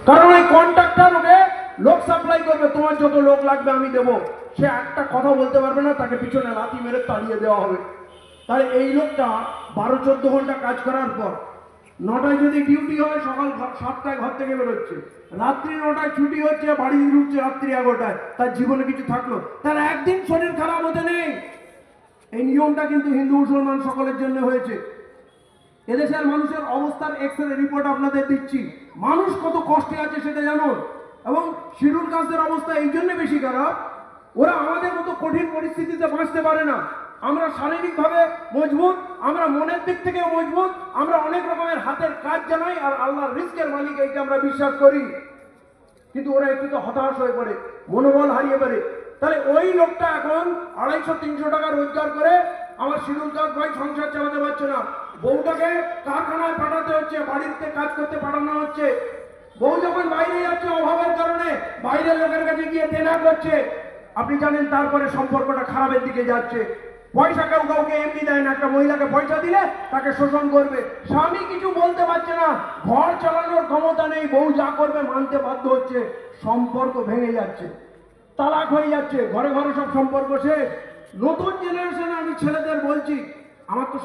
কারণ এই কন্ট্রাক্টর ওকে লোক সাপ্লাই করবে, তোমার যত লোক লাগবে আমি দেবো, সে একটা কথা বলতে পারবে না, তাকে পিছনে লাথি মেরে তাড়িয়ে দেওয়া হবে। তাহলে এই লোকটা 12-14 ঘন্টা কাজ করার পর 9টায় যদি ডিউটি হয় সকাল 7টায় ঘর থেকে বেরোচ্ছে, রাত্রি 9টায় ছুটি হচ্ছে, বাড়ি ঢুকছে রাত্রি 11টায়, তার জীবনে কিছু থাকলো? তার একদিন শরীর খারাপ হতে নেই। এই নিয়মটা কিন্তু হিন্দু মুসলমান সকলের জন্য হয়েছে। এদেশের মানুষের অবস্থার এক্সরে রিপোর্ট আপনাদের দিচ্ছি, মানুষ কত কষ্টে আছে সেটা জানুন। এবং শিডিউল কাস্টের অবস্থা এই জন্য বেশি খারাপ, ওরা আমাদের মতো কঠিন পরিস্থিতিতে বাঁচতে পারে না। আমরা শারীরিকভাবে মজবুত, আমরা মনের দিক থেকেও মজবুত, আমরা অনেক রকমের হাতের কাজ জানাই, আর আল্লাহর রিস্কের মালিক এইটা আমরা বিশ্বাস করি। কিন্তু ওরা একটু তো হতাশ হয়ে পড়ে, মনোবল হারিয়ে পড়ে। তাহলে ওই লোকটা এখন 250-300 টাকা রোজগার করে আমার শিডিউল কাস্ট ভাই সংসার চালাতে পারছে না, বউটাকে কারখানায় পাঠাতে হচ্ছে, বাড়িতে কাজ করতে পাঠানো হচ্ছে। বউ যখন বাইরে যাচ্ছে অভাবের কারণে, বাইরের লোকের কাছে গিয়ে দেনা করছে, আপনি জানেন তারপরে সম্পর্কটা খারাপের দিকে যাচ্ছে। পয়সা কেউ কাউকে এমনি দেয় না, একটা মহিলাকে পয়সা দিলে তাকে শোষণ করবে। স্বামী কিছু বলতে পারছে না, ঘর চালানোর ক্ষমতা নেই, বউ যা করবে মানতে বাধ্য হচ্ছে, সম্পর্ক ভেঙে যাচ্ছে, তালাক হয়ে যাচ্ছে, ঘরে ঘরে সব সম্পর্ক শেষ। নতুন জেনারেশনে আমি ছেলেদের বলছি, আমার তো